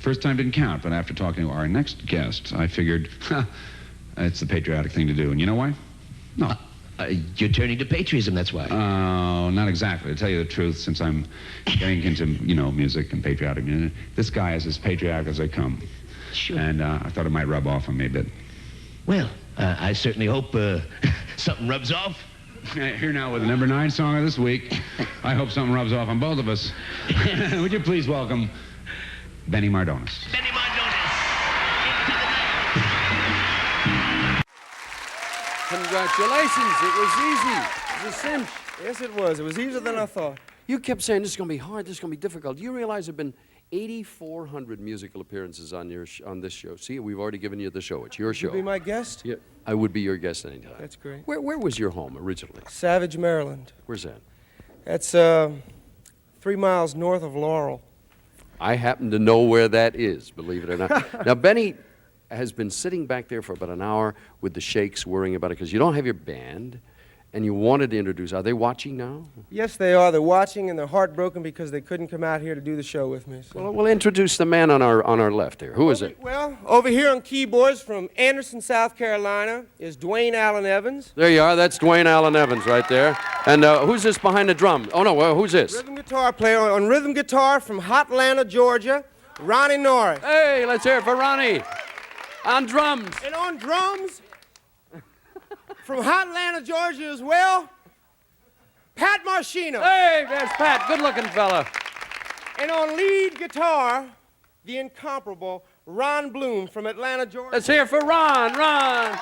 first time didn't count, but after talking to our next guest, I figured, it's the patriotic thing to do. And you know why? No. You're turning to patriotism, that's why. Oh, not exactly. To tell you the truth, since I'm getting into, music and patriotic music, this guy is as patriotic as they come. Sure. And I thought it might rub off on me a bit. Well, I certainly hope something rubs off. Here now with the number 9 song of this week. I hope something rubs off on both of us. Would you please welcome Benny Mardones. Benny Mardones. Into the night. Congratulations. It was easy. It was a cinch. Yes, it was. It was easier than I thought. You kept saying this is going to be hard, this is going to be difficult. You realize there have been 8,400 musical appearances on this show. See, we've already given you the show. It's your show. You'll be my guest? Yeah, I would be your guest anytime. That's great. Where was your home originally? Savage, Maryland. Where's that? That's 3 miles north of Laurel. I happen to know where that is, believe it or not. Now, Benny has been sitting back there for about an hour with the Shakes worrying about it because you don't have your band and you wanted to introduce. Are they watching now? Yes, they are. They're watching and they're heartbroken because they couldn't come out here to do the show with me. So. Well, we'll introduce the man on our left here. Who is it? Well, over here on keyboards from Anderson, South Carolina is Dwayne Allen Evans. There you are. That's Dwayne Allen Evans right there. And who's this behind the drum? Oh, no, who's this? Rhythm guitar player on rhythm guitar from Hotlanta, Georgia, Ronnie Norris. Hey, let's hear it for Ronnie. On drums. And on drums, from Hotlanta, Georgia as well, Pat Marchino. Hey, there's Pat. Good-looking fella. And on lead guitar, the incomparable Ron Bloom from Atlanta, Georgia. Let's hear it for Ron. Ron.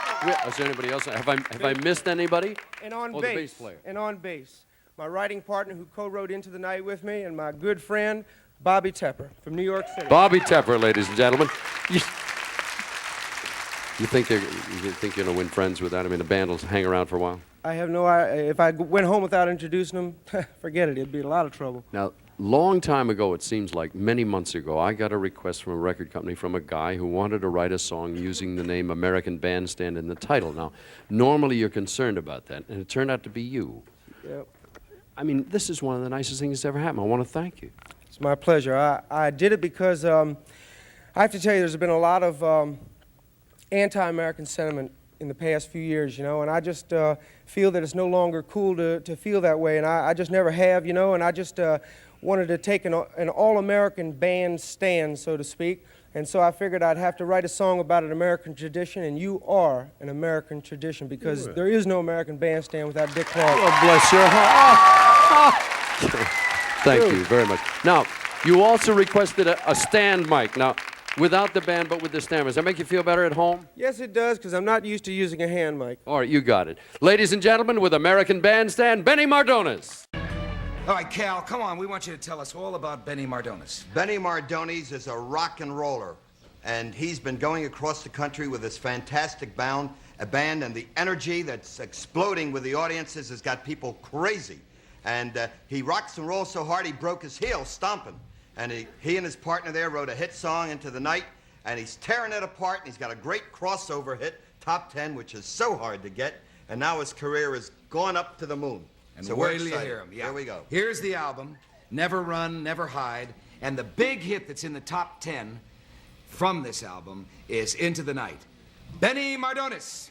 Is there anybody else? Have I missed anybody? And on bass. bass. The bass player. And on bass, my writing partner who co-wrote Into the Night with me, and my good friend Bobby Tepper from New York City. Bobby Tepper, ladies and gentlemen. You think you're gonna win friends with that? I mean, the band will hang around for a while. I have no idea. If I went home without introducing them, forget it. It'd be a lot of trouble. Now, long time ago, it seems like many months ago, I got a request from a record company from a guy who wanted to write a song using the name American Bandstand in the title. Now, normally you're concerned about that, and it turned out to be you. Yep. I mean, this is one of the nicest things that's ever happened. I want to thank you. It's my pleasure. I did it because I have to tell you, there's been a lot of anti-American sentiment in the past few years, and I just feel that it's no longer cool to feel that way, and I just never have, and I just wanted to take an all-American band stand, so to speak, and so I figured I'd have to write a song about an American tradition, and you are an American tradition, because there is no American bandstand without Dick Clark. Oh, bless your heart. Thank you very much. Now, you also requested a stand mic. Now, without the band, but with the stand. Does that make you feel better at home? Yes, it does, because I'm not used to using a hand mic. All right, you got it. Ladies and gentlemen, with American Bandstand, Benny Mardones. All right, Cal, come on. We want you to tell us all about Benny Mardones. Benny Mardones is a rock and roller, and he's been going across the country with this fantastic band, and the energy that's exploding with the audiences has got people crazy. And he rocks and rolls so hard he broke his heel stomping. And he and his partner there wrote a hit song, Into the Night, and he's tearing it apart, and he's got a great crossover hit, top 10, which is so hard to get, and now his career has gone up to the moon. And so wait we're till you excited. hear him. Yeah. Here we go. Here's the album, Never Run, Never Hide, and the big hit that's in the top 10 from this album is Into the Night. Benny Mardones.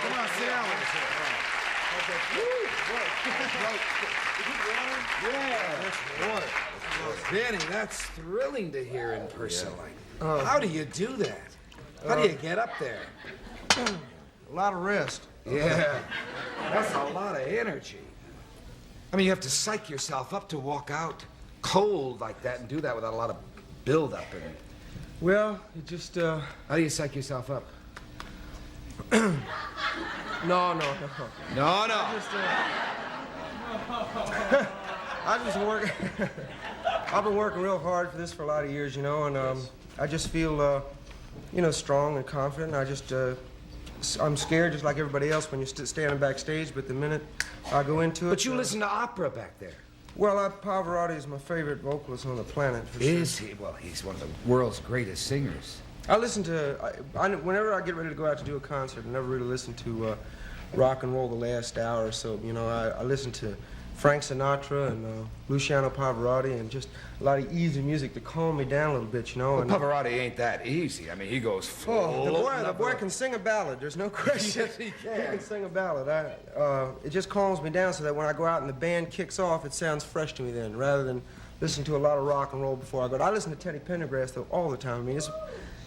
Come on, sit down with us here. Yeah, water. Danny, that's thrilling to hear in person. How do you do that? How do you get up there? A lot of rest. Yeah, that's a lot of energy. I mean, you have to psych yourself up to walk out cold like that and do that without a lot of build-up. Well, it just, How do you psych yourself up? no. No. I just work. I've been working real hard for this for a lot of years, you know, and I just feel, you know, strong and confident. I just, I'm scared just like everybody else when you're standing backstage, but the minute I go into it. But you listen to opera back there. Well, Pavarotti is my favorite vocalist on the planet. For Is sure. he? Well, he's one of the world's greatest singers. I listen to, whenever I get ready to go out to do a concert, I never really listen to rock and roll the last hour or so. You know, I listen to Frank Sinatra and Luciano Pavarotti and just a lot of easy music to calm me down a little bit, you know. Well, And, Pavarotti ain't that easy. I mean, he goes full. oh, the boy can sing a ballad. There's no question. Yes, he can. He can sing a ballad. It just calms me down so that when I go out and the band kicks off, it sounds fresh to me then, rather than listen to a lot of rock and roll before I go. I listen to Teddy Pendergrass though all the time. I mean, it's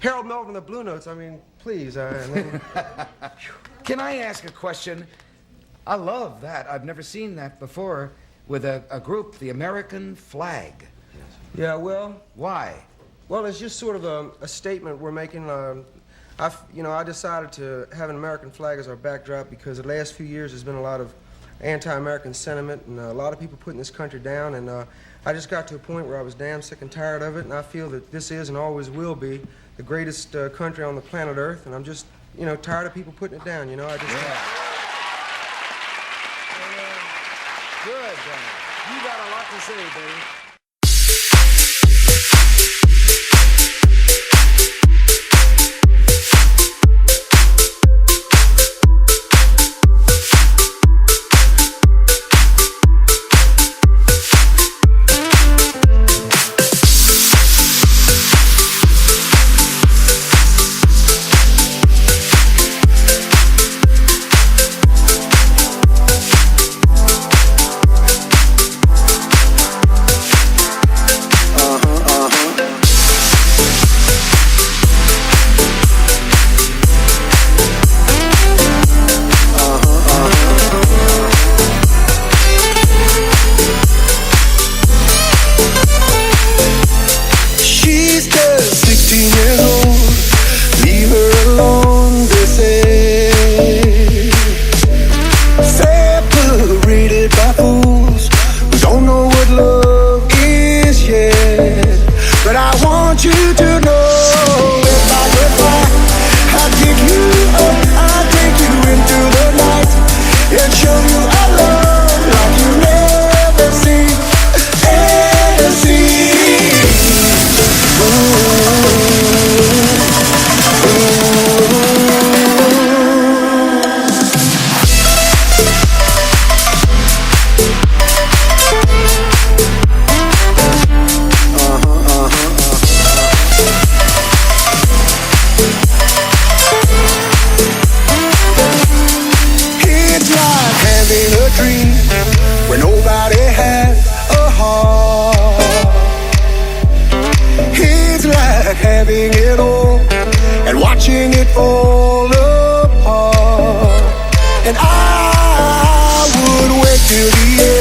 Harold Melvin, the Blue Notes. I mean, please. Can I ask a question? I love that. I've never seen that before with a group, the American flag. Yeah, well. Why? Well, it's just sort of a statement we're making. I decided to have an American flag as our backdrop because the last few years there's been a lot of anti-American sentiment and a lot of people putting this country down. And I just got to a point where I was damn sick and tired of it. And I feel that this is and always will be the greatest country on the planet Earth. And I'm just, you know, tired of people putting it down. You know, I just. Yeah. Good, Danny. You got a lot to say, baby. And I would wait till the end.